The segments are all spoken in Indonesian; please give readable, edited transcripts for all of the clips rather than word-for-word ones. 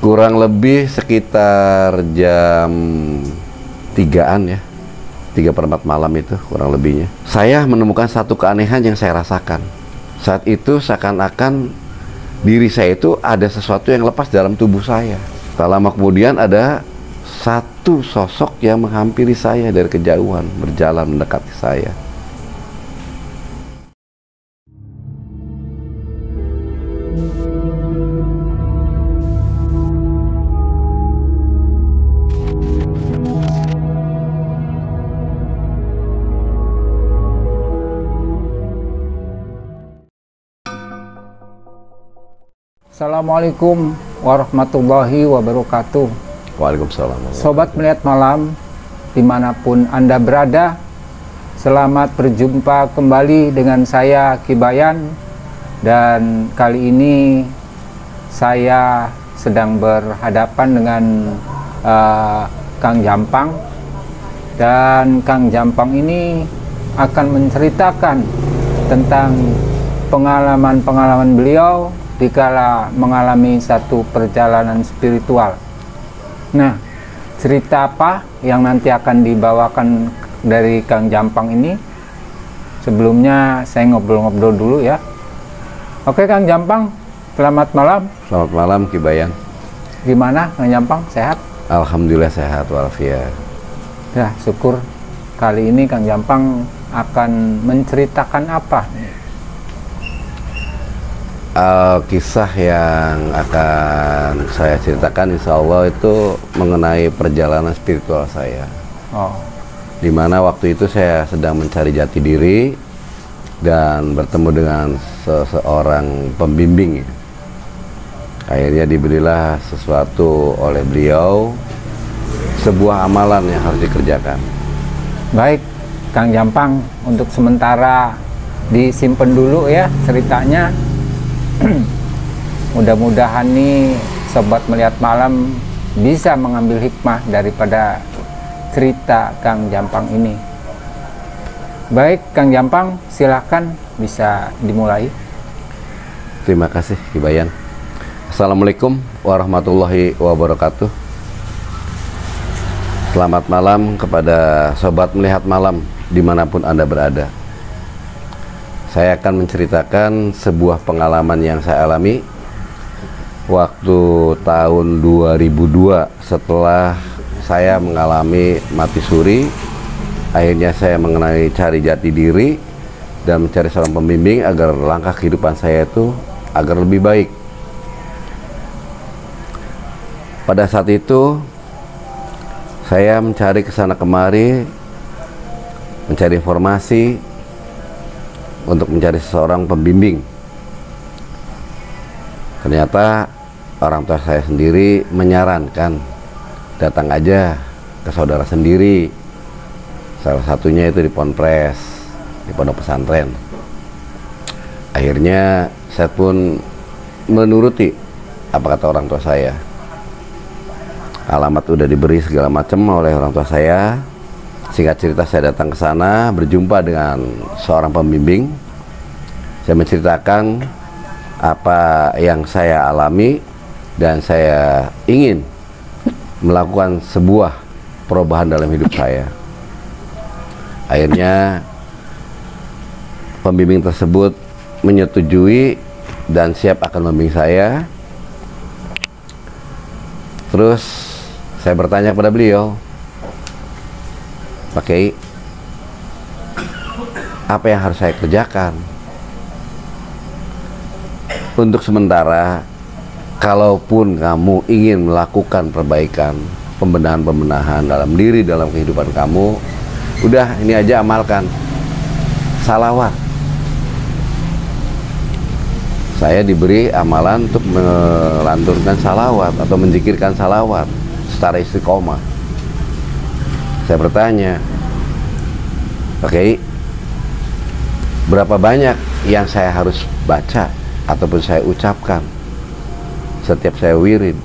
Kurang lebih sekitar jam 3-an ya, 3/4 malam itu kurang lebihnya. Saya menemukan satu keanehan yang saya rasakan. Saat itu seakan-akan diri saya itu ada sesuatu yang lepas dalam tubuh saya. Tak lama kemudian ada satu sosok yang menghampiri saya dari kejauhan, berjalan mendekati saya. Assalamualaikum warahmatullahi wabarakatuh. Waalaikumsalam. Sobat Melihat Malam, dimanapun Anda berada, selamat berjumpa kembali dengan saya Ki Bayan. Dan kali ini saya sedang berhadapan dengan Kang Jampang. Dan Kang Jampang ini akan menceritakan tentang pengalaman-pengalaman beliau dikala mengalami satu perjalanan spiritual. Nah, cerita apa yang nanti akan dibawakan dari Kang Jampang ini? Sebelumnya saya ngobrol-ngobrol dulu ya. Oke Kang Jampang, selamat malam. Selamat malam Ki Bayan. Gimana Kang Jampang, sehat? Alhamdulillah sehat walafiat. Ya, syukur. Kali ini Kang Jampang akan menceritakan apa? Kisah yang akan saya ceritakan insya Allah itu mengenai perjalanan spiritual saya. Dimana waktu itu saya sedang mencari jati diri dan bertemu dengan seseorang pembimbing. Akhirnya diberilah sesuatu oleh beliau, sebuah amalan yang harus dikerjakan. Baik Kang Jampang, untuk sementara disimpan dulu ya ceritanya. Mudah-mudahan nih Sobat Melihat Malam bisa mengambil hikmah daripada cerita Kang Jampang ini. Baik Kang Jampang, silahkan bisa dimulai. Terima kasih Ki Bayan. Assalamualaikum warahmatullahi wabarakatuh. Selamat malam kepada Sobat Melihat Malam dimanapun Anda berada. Saya akan menceritakan sebuah pengalaman yang saya alami waktu tahun 2002 setelah saya mengalami mati suri. Akhirnya saya mengenai cari jati diri dan mencari seorang pembimbing agar langkah kehidupan saya itu agar lebih baik. Pada saat itu saya mencari kesana kemari, mencari informasi untuk mencari seseorang pembimbing. Ternyata orang tua saya sendiri menyarankan datang aja ke saudara sendiri, salah satunya itu di Ponpes, di pondok pesantren. Akhirnya saya pun menuruti apa kata orang tua saya. Alamat udah diberi segala macam oleh orang tua saya. Singkat cerita, saya datang ke sana, berjumpa dengan seorang pembimbing. Saya menceritakan apa yang saya alami dan saya ingin melakukan sebuah perubahan dalam hidup saya. Akhirnya pembimbing tersebut menyetujui dan siap akan membimbing saya. Terus saya bertanya kepada beliau, Pak Kiai, apa yang harus saya kerjakan? Untuk sementara, kalaupun kamu ingin melakukan perbaikan, pembenahan-pembenahan dalam diri, dalam kehidupan kamu, udah ini aja amalkan, salawat. Saya diberi amalan untuk melantunkan salawat atau menzikirkan salawat secara istiqomah. Saya bertanya, oke, berapa banyak yang saya harus baca ataupun saya ucapkan setiap saya wirid?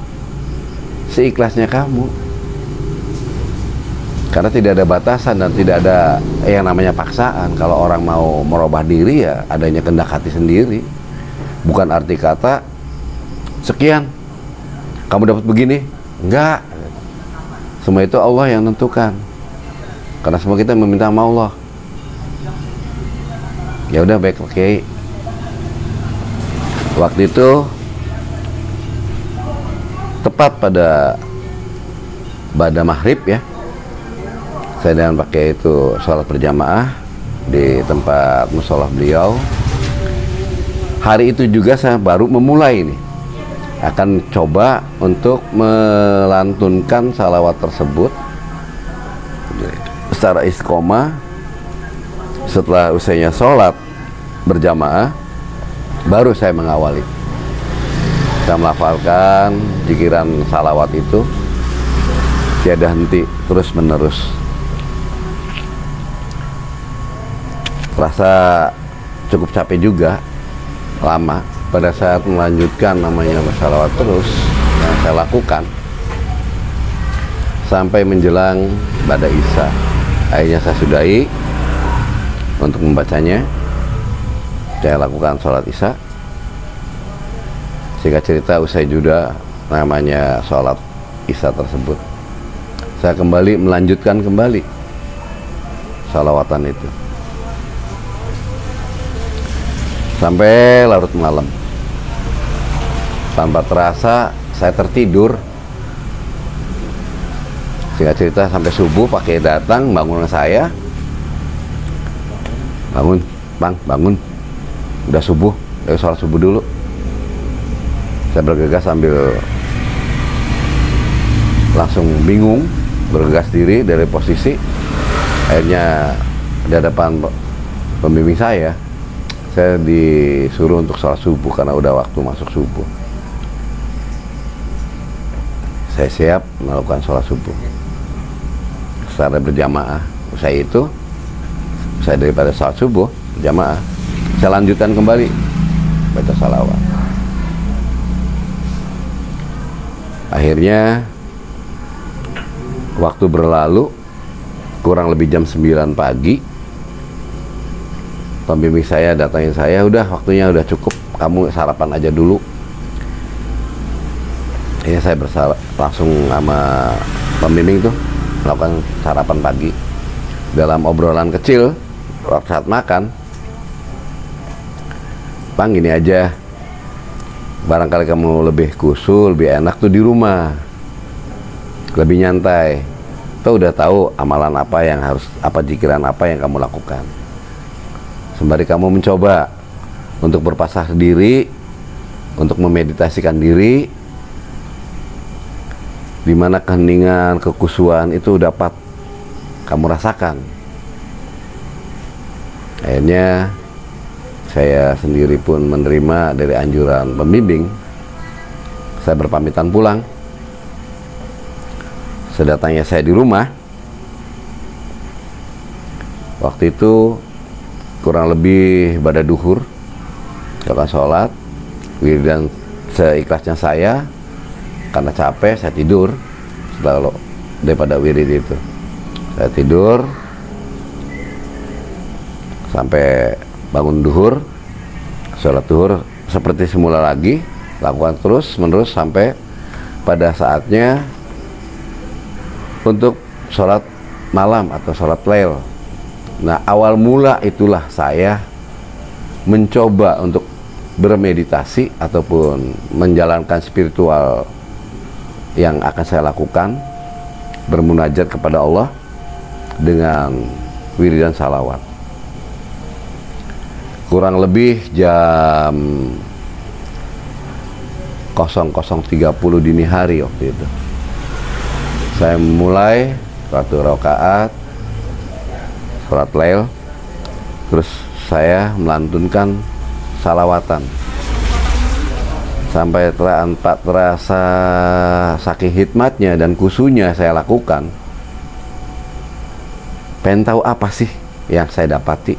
Seikhlasnya kamu. Karena tidak ada batasan dan tidak ada yang namanya paksaan. Kalau orang mau merubah diri ya adanya kehendak hati sendiri. Bukan arti kata sekian kamu dapat begini. Enggak, semua itu Allah yang tentukan, karena semua kita meminta sama Allah. Ya udah, baik, oke. Waktu itu tepat pada ba'da maghrib ya, saya dengan pakai itu sholat berjamaah di tempat musola beliau. Hari itu juga saya baru memulai ini, akan coba untuk melantunkan salawat tersebut secara istiqomah. Setelah usainya sholat berjamaah, baru saya mengawali. Saya melafalkan zikiran salawat itu tiada henti, terus menerus. Rasa cukup capek juga, lama. Pada saat melanjutkan namanya bersalawat terus yang saya lakukan sampai menjelang ba'da isya. Akhirnya saya sudahi untuk membacanya. Saya lakukan sholat isya. Singkat cerita, usai juga namanya sholat isya tersebut, saya kembali melanjutkan kembali salawatan itu sampai larut malam. Tanpa terasa saya tertidur. Singkat cerita, sampai subuh pakai datang bangun saya. Bangun, Bang, bangun. Udah subuh, ayo sholat subuh dulu. Saya bergegas sambil langsung bingung, bergegas diri dari posisi. Akhirnya di hadapan pembimbing saya disuruh untuk sholat subuh karena udah waktu masuk subuh. Saya siap melakukan sholat subuh secara berjamaah. Usai itu, saya daripada sholat subuh berjamaah, saya lanjutkan kembali baca salawat. Akhirnya waktu berlalu, kurang lebih jam 9 pagi, pembimbing saya datangin saya, udah waktunya udah cukup, kamu sarapan aja dulu. Ini saya langsung sama pembimbing tuh melakukan sarapan pagi. Dalam obrolan kecil waktu saat makan, Bang, gini aja, barangkali kamu lebih khusyuk, lebih enak tuh di rumah, lebih nyantai. Tuh udah tahu amalan apa yang harus, apa zikiran apa yang kamu lakukan. Sembari kamu mencoba untuk berpasrah diri, untuk memeditasikan diri, di mana keheningan, kekhusyuan itu dapat kamu rasakan. Akhirnya saya sendiri pun menerima dari anjuran pembimbing. Saya berpamitan pulang. Sedatangnya saya di rumah, waktu itu kurang lebih pada duhur, lakukan sholat, wiridan seikhlasnya saya. Karena capek, saya tidur. Setelah daripada wirid itu, saya tidur sampai bangun duhur, sholat duhur seperti semula lagi, lakukan terus menerus sampai pada saatnya untuk sholat malam atau sholat lail. Nah, awal mula itulah saya mencoba untuk bermeditasi ataupun menjalankan spiritual yang akan saya lakukan, bermunajat kepada Allah dengan wiridan salawat. Kurang lebih jam 00.30 dini hari waktu itu, saya mulai satu rakaat sholat lail, terus saya melantunkan salawatan sampai terasa saking hikmatnya dan khusyuknya saya lakukan. Pengen tahu apa sih yang saya dapati?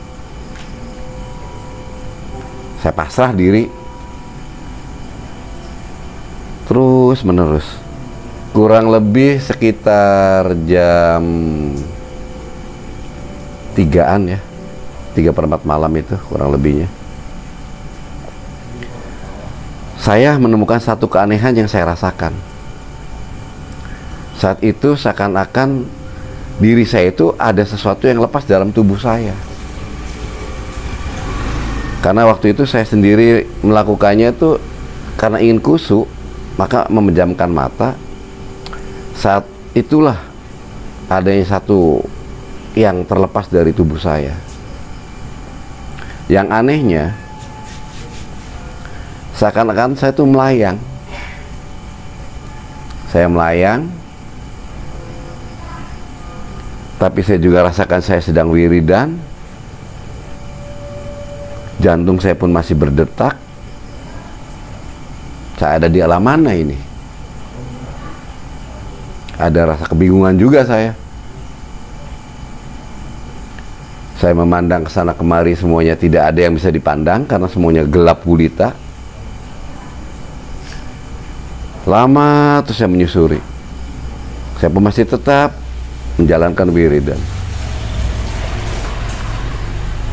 Saya pasrah diri terus menerus. Kurang lebih sekitar jam 3-an ya, 3/4 malam itu kurang lebihnya, saya menemukan satu keanehan yang saya rasakan. Saat itu seakan-akan diri saya itu ada sesuatu yang lepas dalam tubuh saya. Karena waktu itu saya sendiri melakukannya itu karena ingin khusyuk, maka memejamkan mata. Saat itulah adanya satu yang terlepas dari tubuh saya. Yang anehnya, seakan-akan saya itu melayang. Saya melayang, tapi saya juga rasakan saya sedang wiridan. Jantung saya pun masih berdetak. Saya ada di alam mana ini? Ada rasa kebingungan juga saya. Saya memandang ke sana kemari, semuanya tidak ada yang bisa dipandang karena semuanya gelap gulita. Lama terus saya menyusuri. Saya pun masih tetap menjalankan wiridan.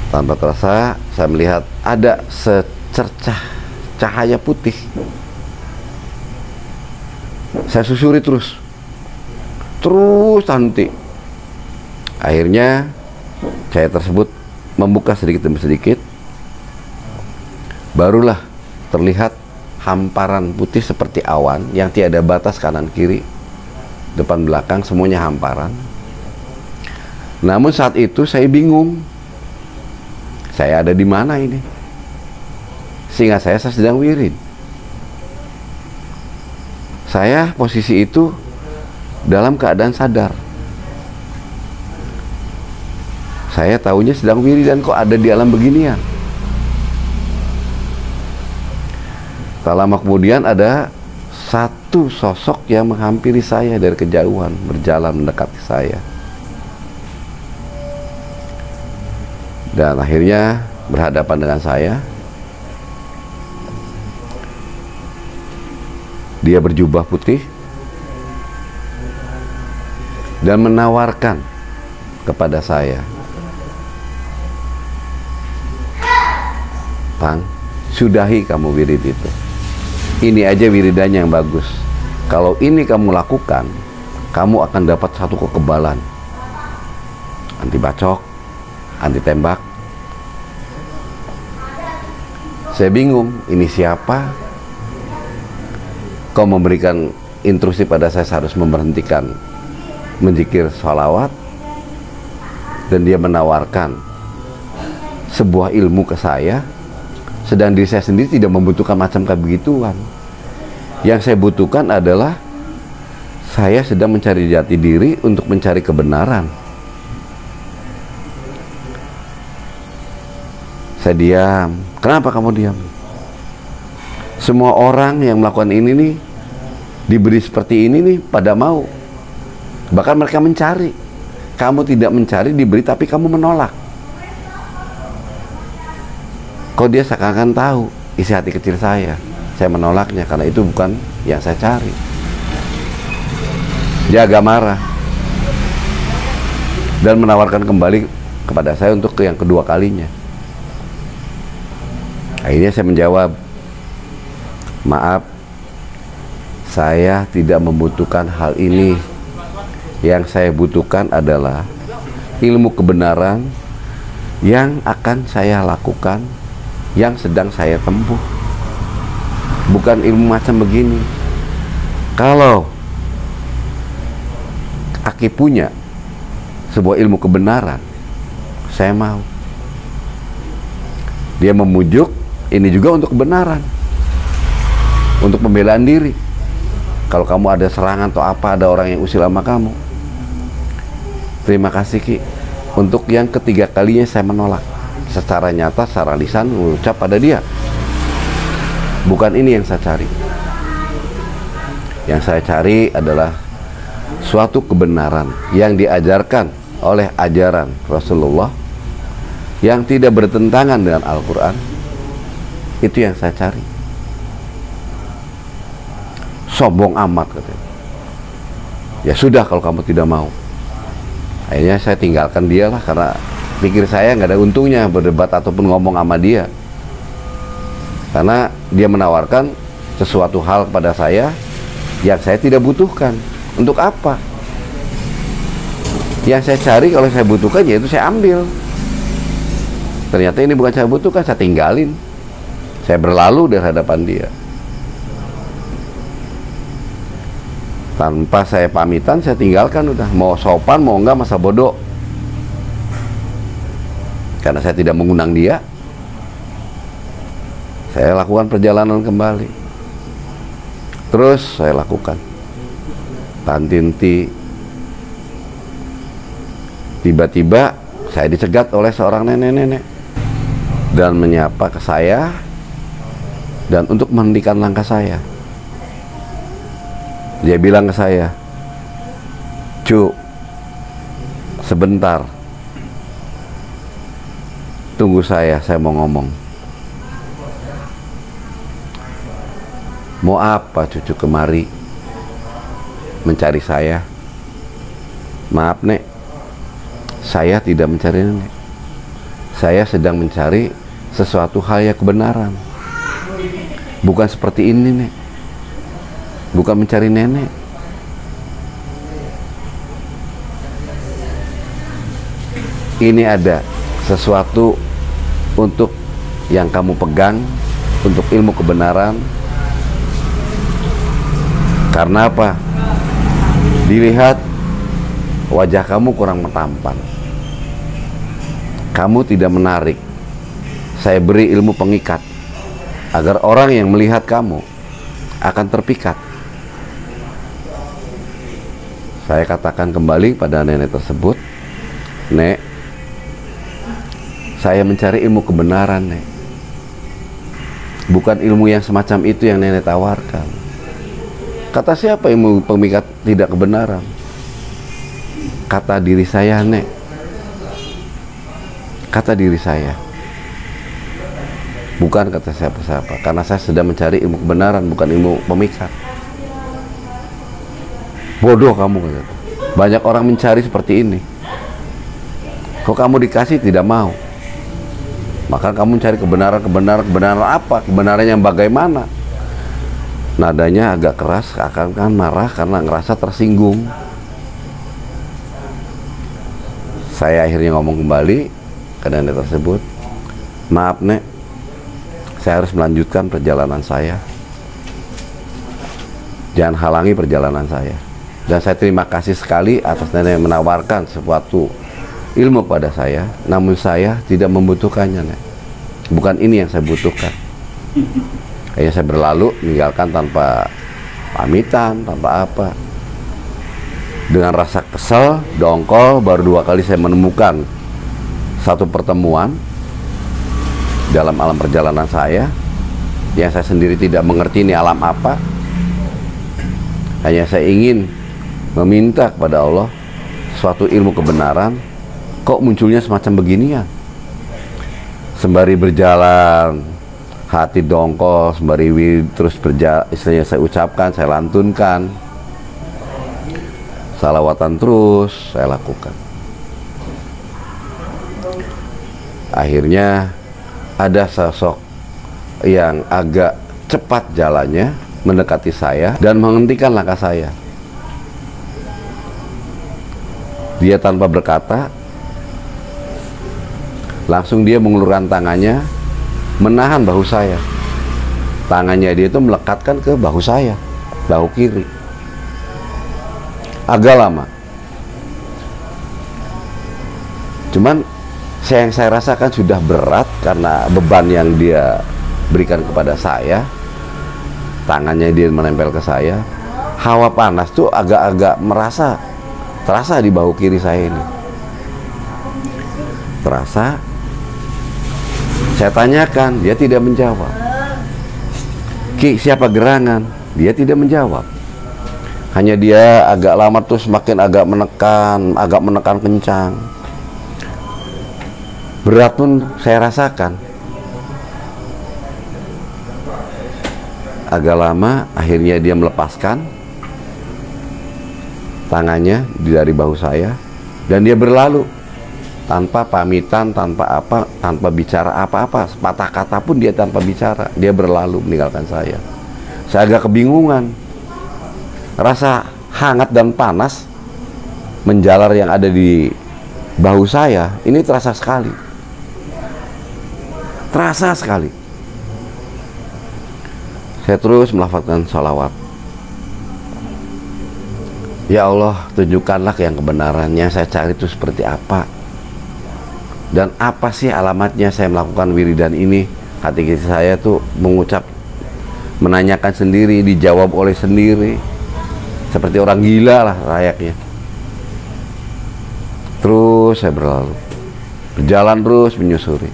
Tanpa terasa saya melihat ada secercah cahaya putih. Saya susuri terus nanti. Akhirnya cahaya tersebut membuka sedikit demi sedikit. Barulah terlihat hamparan putih seperti awan yang tiada batas kanan kiri, depan belakang, semuanya hamparan. Namun saat itu saya bingung. Saya ada di mana ini? Sehingga saya sedang wirid. Saya posisi itu dalam keadaan sadar. Saya tahunya sedang wirid dan kok ada di alam beginian. Tak lama kemudian ada satu sosok yang menghampiri saya dari kejauhan, berjalan mendekati saya. Dan akhirnya berhadapan dengan saya. Dia berjubah putih dan menawarkan kepada saya, "Pang, sudahi kamu wirid itu. Ini aja wiridannya yang bagus. Kalau ini kamu lakukan, kamu akan dapat satu kekebalan. Anti bacok, anti tembak." Saya bingung, ini siapa? Kau memberikan instruksi pada saya harus memberhentikan menzikir sholawat, dan dia menawarkan sebuah ilmu ke saya, sedang diri saya sendiri tidak membutuhkan macam kayak begituan. Yang saya butuhkan adalah saya sedang mencari jati diri untuk mencari kebenaran. Saya diam. Kenapa kamu diam? Semua orang yang melakukan ini nih, diberi seperti ini nih, pada mau. Bahkan mereka mencari. Kamu tidak mencari, diberi, tapi kamu menolak. Kok dia seakan-akan tahu isi hati kecil saya. Saya menolaknya karena itu bukan yang saya cari. Dia agak marah dan menawarkan kembali kepada saya untuk yang kedua kalinya. Akhirnya saya menjawab, "Maaf, saya tidak membutuhkan hal ini. Yang saya butuhkan adalah ilmu kebenaran yang akan saya lakukan, yang sedang saya tempuh. Bukan ilmu macam begini. Kalau Aki punya sebuah ilmu kebenaran, saya mau." Dia memujuk, ini juga untuk kebenaran, untuk pembelaan diri. Kalau kamu ada serangan atau apa, ada orang yang usil sama kamu, terima kasih Ki. Untuk yang ketiga kalinya saya menolak secara nyata, secara lisan, mengucap pada dia, bukan ini yang saya cari. Yang saya cari adalah suatu kebenaran yang diajarkan oleh ajaran Rasulullah, yang tidak bertentangan dengan Al-Quran. Itu yang saya cari. Sombong amat katanya. Ya sudah kalau kamu tidak mau. Akhirnya saya tinggalkan dia lah, karena pikir saya nggak ada untungnya berdebat ataupun ngomong sama dia. Karena dia menawarkan sesuatu hal kepada saya yang saya tidak butuhkan. Untuk apa? Yang saya cari kalau saya butuhkan yaitu saya ambil. Ternyata ini bukan saya butuhkan, saya tinggalin. Saya berlalu dari hadapan dia. Tanpa saya pamitan, saya tinggalkan udah. Mau sopan, mau enggak, masa bodoh. Karena saya tidak mengundang dia, saya lakukan perjalanan kembali. Terus saya lakukan. Tantinti. Tiba-tiba saya dicegat oleh seorang nenek-nenek dan menyapa ke saya dan untuk menghentikan langkah saya. Dia bilang ke saya, "Cu, sebentar. Tunggu saya mau ngomong." "Mau apa cucu kemari mencari saya?" "Maaf, Nek. Saya tidak mencari nenek. Saya sedang mencari sesuatu hal yang kebenaran. Bukan seperti ini, Nek. Bukan mencari nenek." Ini ada sesuatu untuk yang kamu pegang, untuk ilmu kebenaran. Karena apa? Dilihat wajah kamu kurang tampan. Kamu tidak menarik. Saya beri ilmu pengikat agar orang yang melihat kamu akan terpikat. Saya katakan kembali pada nenek tersebut, "Nek, saya mencari ilmu kebenaran, Nek. Bukan ilmu yang semacam itu yang nenek tawarkan." "Kata siapa ilmu pengikat tidak kebenaran?" "Kata diri saya, Nek. Kata diri saya. Bukan kata siapa-siapa. Karena saya sedang mencari ilmu kebenaran, bukan ilmu pemikat." "Bodoh kamu," kata. "Banyak orang mencari seperti ini. Kok kamu dikasih tidak mau? Maka kamu cari kebenaran apa? Kebenaran yang bagaimana?" Nadanya agak keras, akan marah karena ngerasa tersinggung. Saya akhirnya ngomong kembali ke nenek tersebut, "Maaf, Nek. Saya harus melanjutkan perjalanan saya. Jangan halangi perjalanan saya. Dan saya terima kasih sekali atas nenek yang menawarkan sesuatu ilmu pada saya. Namun saya tidak membutuhkannya, Nek. Bukan ini yang saya butuhkan." Akhirnya saya berlalu, meninggalkan tanpa pamitan, tanpa apa. Dengan rasa kesel, dongkol, baru 2 kali saya menemukan satu pertemuan dalam alam perjalanan saya yang saya sendiri tidak mengerti ini alam apa. Hanya saya ingin meminta kepada Allah suatu ilmu kebenaran. Kok munculnya semacam beginian? Sembari berjalan, hati dongkol, sembari terus berjalan, istilahnya saya ucapkan, saya lantunkan, salawatan terus saya lakukan. Akhirnya ada sosok yang agak cepat jalannya mendekati saya dan menghentikan langkah saya. Dia tanpa berkata, langsung dia mengulurkan tangannya, menahan bahu saya. Tangannya dia itu melekatkan ke bahu saya, bahu kiri. Agak lama. Cuman yang saya rasakan sudah berat karena beban yang dia berikan kepada saya. Tangannya dia menempel ke saya. Hawa panas tuh agak-agak terasa di bahu kiri saya ini. Terasa. Saya tanyakan, dia tidak menjawab. "Ki, siapa gerangan?" Dia tidak menjawab. Hanya dia agak lama tuh semakin agak menekan kencang. Berat pun saya rasakan. Agak lama, akhirnya dia melepaskan tangannya dari bahu saya dan dia berlalu tanpa pamitan, tanpa bicara apa-apa, sepatah kata pun dia tanpa bicara. Dia berlalu meninggalkan saya. Saya agak kebingungan. Rasa hangat dan panas menjalar yang ada di bahu saya, ini terasa sekali. Terasa sekali. Saya terus melafazkan sholawat. Ya Allah, tunjukkanlah yang kebenarannya saya cari itu seperti apa. Dan apa sih alamatnya saya melakukan wiridan ini. Hati saya tuh mengucap, menanyakan sendiri, dijawab oleh sendiri. Seperti orang gila lah layaknya. Terus saya berlalu, berjalan terus menyusuri.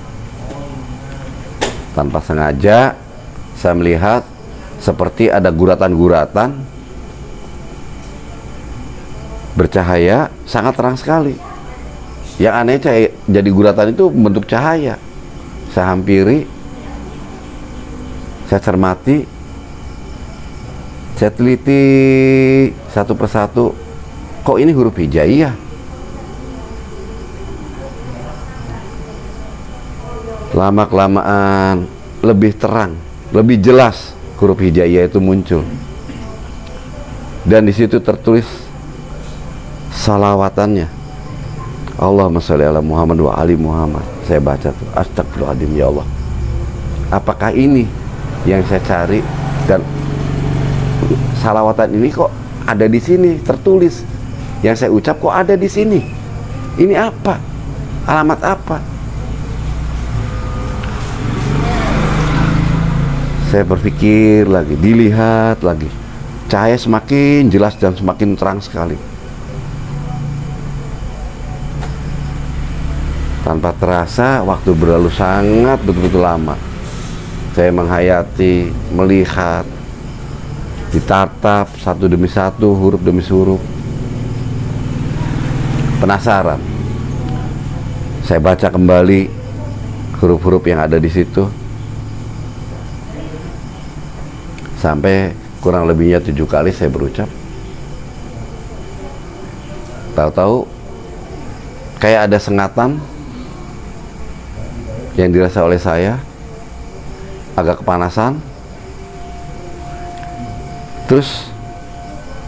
Tanpa sengaja saya melihat seperti ada guratan-guratan bercahaya sangat terang sekali. Yang aneh jadi guratan itu bentuk cahaya. Saya hampiri, saya cermati, saya teliti satu persatu. Kok ini huruf hijaiyah? Lama-kelamaan lebih terang, lebih jelas huruf hijaiyah itu muncul. Dan di situ tertulis salawatannya. Allahumma sholli ala Muhammad wa ali Muhammad. Saya baca tuh, astagfirullahaladzim, ya Allah. Apakah ini yang saya cari? Dan salawatan ini kok ada di sini tertulis. Yang saya ucap kok ada di sini. Ini apa? Alamat apa? Saya berpikir lagi, dilihat lagi. Cahaya semakin jelas dan semakin terang sekali. Tanpa terasa, waktu berlalu sangat betul-betul lama. Saya menghayati, melihat, ditatap satu demi satu, huruf demi huruf. Penasaran. Saya baca kembali huruf-huruf yang ada di situ. Sampai kurang lebihnya 7 kali saya berucap. Tahu-tahu kayak ada sengatan yang dirasa oleh saya, agak kepanasan. Terus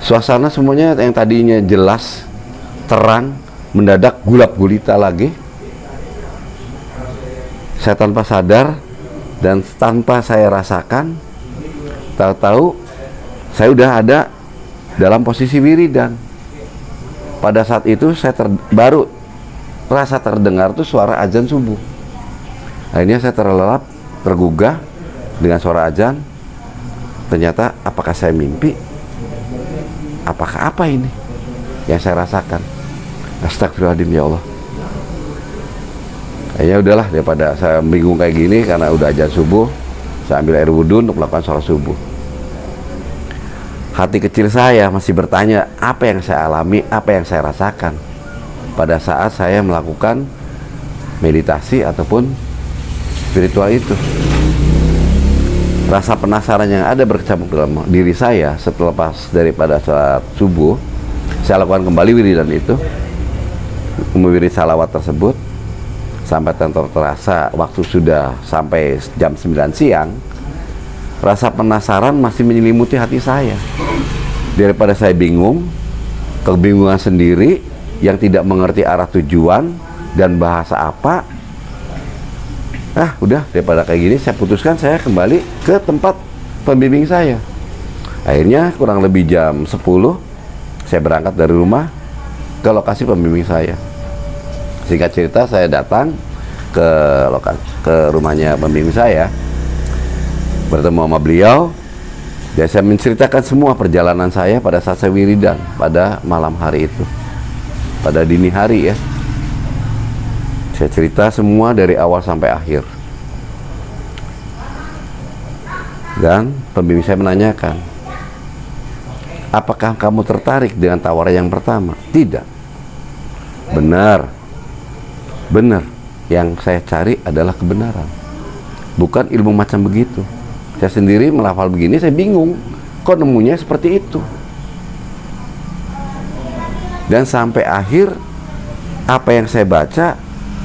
suasana semuanya yang tadinya jelas, terang, mendadak gulap gulita lagi. Saya tanpa sadar dan tanpa saya rasakan, tahu-tahu saya udah ada dalam posisi wiridan. Pada saat itu saya baru rasa terdengar tuh suara azan subuh. Akhirnya saya terlelap, tergugah dengan suara azan. Ternyata apakah saya mimpi? Apakah apa ini yang saya rasakan? Astagfirullahaladzim, ya Allah. Akhirnya udahlah, daripada saya bingung kayak gini karena udah azan subuh, saya ambil air wudhu untuk melakukan sholat subuh. Hati kecil saya masih bertanya, apa yang saya alami, apa yang saya rasakan pada saat saya melakukan meditasi ataupun spiritual itu. Rasa penasaran yang ada berkecamuk dalam diri saya setelah daripada sholat subuh, saya lakukan kembali wiridan itu, mewirid salawat tersebut. Sampai terasa waktu sudah sampai jam 9 siang, rasa penasaran masih menyelimuti hati saya. Daripada saya bingung, kebingungan sendiri yang tidak mengerti arah tujuan dan bahasa apa, udah, daripada kayak gini, saya putuskan saya kembali ke tempat pembimbing saya. Akhirnya kurang lebih jam 10 saya berangkat dari rumah ke lokasi pembimbing saya. Singkat cerita, saya datang ke rumahnya pembimbing saya, bertemu sama beliau, dan saya menceritakan semua perjalanan saya pada saat saya wiridan pada malam hari itu, pada dini hari ya. Saya cerita semua dari awal sampai akhir. Dan pembimbing saya menanyakan, apakah kamu tertarik dengan tawaran yang pertama? Tidak. Benar. Benar, yang saya cari adalah kebenaran, bukan ilmu macam begitu. Saya sendiri melafal begini, saya bingung, kok nemunya seperti itu. Dan sampai akhir, apa yang saya baca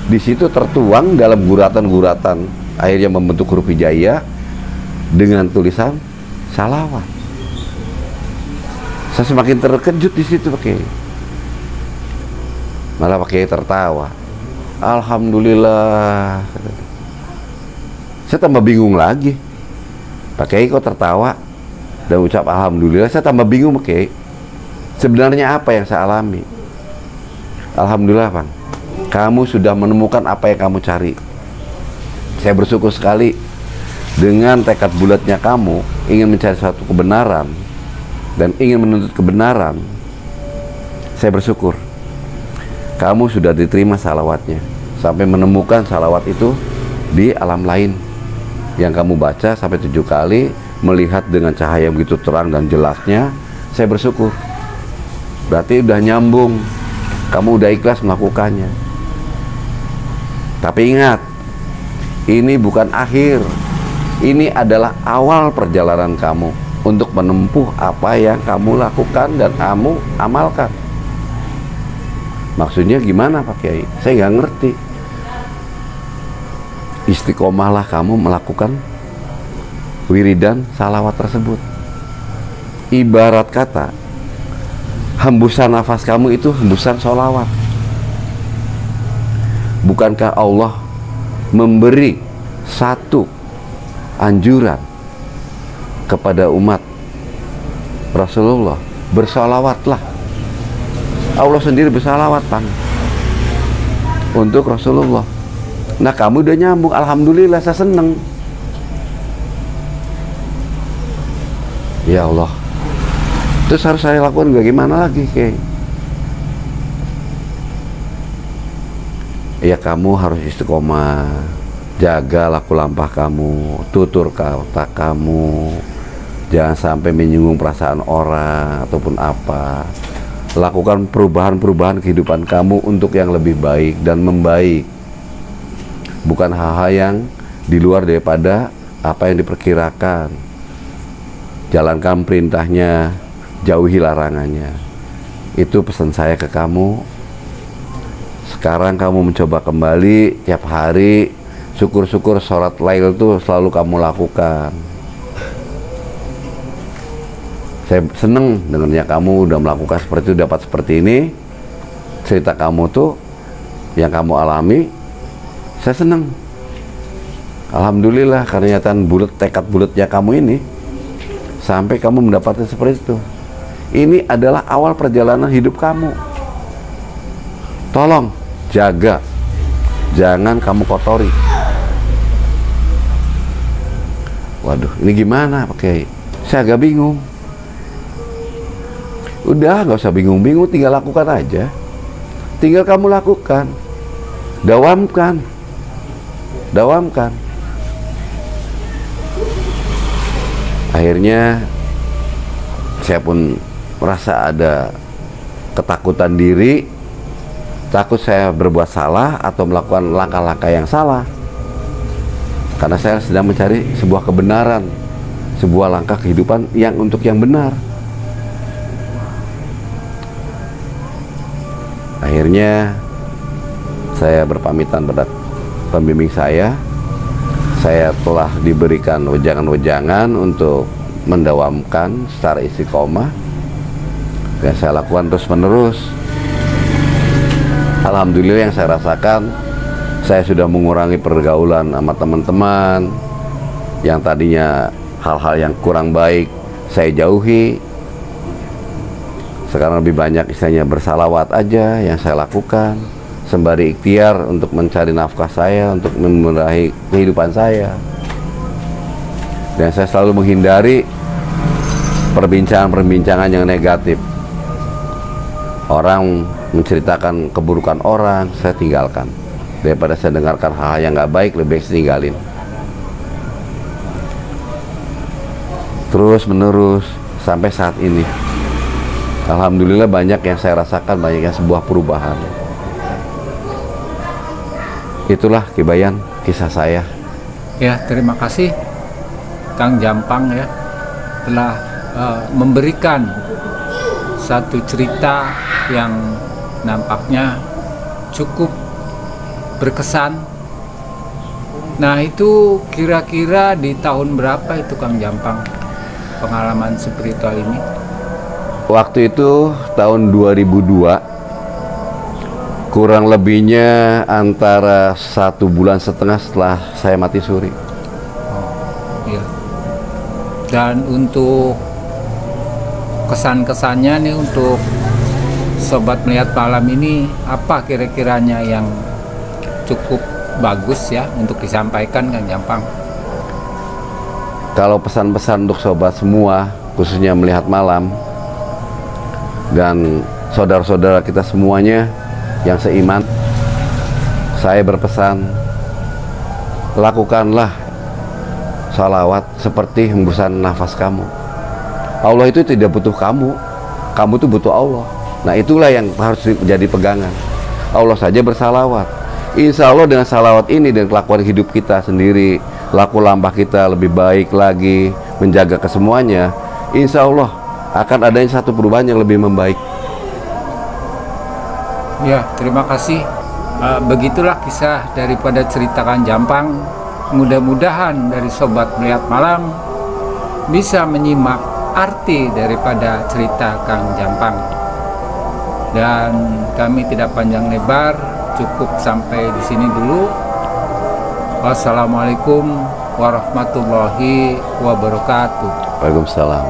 di situ tertuang dalam guratan-guratan, akhirnya membentuk huruf hijaiyah dengan tulisan salawat. Saya semakin terkejut di situ Pak Kiai. Malah Pak Kiai tertawa. Alhamdulillah. Saya tambah bingung lagi. Pak Kiai kok tertawa dan ucap alhamdulillah. Saya tambah bingung Pak Kiai. Sebenarnya apa yang saya alami? Alhamdulillah Bang, kamu sudah menemukan apa yang kamu cari. Saya bersyukur sekali dengan tekad bulatnya kamu ingin mencari suatu kebenaran dan ingin menuntut kebenaran. Saya bersyukur kamu sudah diterima salawatnya sampai menemukan salawat itu di alam lain yang kamu baca sampai 7 kali, melihat dengan cahaya begitu terang dan jelasnya. Saya bersyukur, berarti udah nyambung, kamu udah ikhlas melakukannya. Tapi ingat, ini bukan akhir, ini adalah awal perjalanan kamu untuk menempuh apa yang kamu lakukan dan kamu amalkan. Maksudnya gimana Pak Kiai? Saya nggak ngerti. Istiqomahlah kamu melakukan wiridan salawat tersebut. Ibarat kata, hembusan nafas kamu itu hembusan sholawat. Bukankah Allah memberi satu anjuran kepada umat Rasulullah, bersalawatlah. Allah sendiri bersalawat Bang untuk Rasulullah. Nah kamu udah nyambung, alhamdulillah, saya seneng. Ya Allah, terus harus saya lakukan bagaimana lagi Kiai? Ya kamu harus istiqomah, jaga laku lampah kamu, tutur kata kamu, jangan sampai menyinggung perasaan orang ataupun apa. Lakukan perubahan-perubahan kehidupan kamu untuk yang lebih baik dan membaik, bukan hal-hal yang di luar daripada apa yang diperkirakan. Jalankan perintahnya, jauhi larangannya. Itu pesan saya ke kamu. Sekarang kamu mencoba kembali tiap hari, syukur-syukur sholat lail itu selalu kamu lakukan. Saya seneng dengannya kamu udah melakukan seperti itu, dapat seperti ini. Cerita kamu tuh yang kamu alami, saya seneng. Alhamdulillah karena nyataan bulat, tekad bulatnya kamu ini sampai kamu mendapatkan seperti itu. Ini adalah awal perjalanan hidup kamu. Tolong jaga, jangan kamu kotori. Waduh, ini gimana Pak Kiai? Saya agak bingung. Udah, nggak usah bingung-bingung, tinggal lakukan aja. Tinggal kamu lakukan, dawamkan, dawamkan. Akhirnya saya pun merasa ada ketakutan diri, takut saya berbuat salah atau melakukan langkah-langkah yang salah, karena saya sedang mencari sebuah kebenaran, sebuah langkah kehidupan yang untuk yang benar. Akhirnya saya berpamitan pada pembimbing saya telah diberikan wejangan-wejangan untuk mendawamkan secara istiqomah, dan saya lakukan terus menerus. Alhamdulillah yang saya rasakan, saya sudah mengurangi pergaulan sama teman-teman yang tadinya hal-hal yang kurang baik saya jauhi. Sekarang lebih banyak istilahnya bersalawat aja yang saya lakukan, sembari ikhtiar untuk mencari nafkah saya, untuk memeraih kehidupan saya. Dan saya selalu menghindari perbincangan-perbincangan yang negatif. Orang menceritakan keburukan orang, saya tinggalkan. Daripada saya dengarkan hal-hal yang nggak baik, lebih baik saya tinggalin. Terus menerus sampai saat ini. Alhamdulillah banyak yang saya rasakan, banyak yang sebuah perubahan. Itulah Kibayan kisah saya. Ya, terima kasih Kang Jampang ya telah memberikan satu cerita yang nampaknya cukup berkesan. Nah, itu kira-kira di tahun berapa itu Kang Jampang pengalaman spiritual ini? Waktu itu tahun 2002, kurang lebihnya antara 1,5 bulan setelah saya mati suri. Iya. Dan untuk kesan-kesannya nih untuk Sobat Melihat Malam ini, apa kira-kiranya yang cukup bagus ya untuk disampaikan Kang Jampang? Kalau pesan-pesan untuk sobat semua, khususnya Melihat Malam dan saudara-saudara kita semuanya yang seiman, saya berpesan, lakukanlah salawat seperti hembusan nafas kamu. Allah itu tidak butuh kamu, kamu itu butuh Allah. Nah, itulah yang harus menjadi pegangan. Allah saja bersalawat. Insya Allah dengan salawat ini dan kelakuan hidup kita sendiri, laku lampah kita lebih baik lagi, menjaga kesemuanya, insya Allah akan adanya satu perubahan yang lebih membaik. Ya, terima kasih. Begitulah kisah daripada cerita Kang Jampang. Mudah-mudahan dari Sobat Melihat Malam bisa menyimak arti daripada cerita Kang Jampang. Dan kami tidak panjang lebar, cukup sampai di sini dulu. Wassalamualaikum warahmatullahi wabarakatuh. Waalaikumsalam.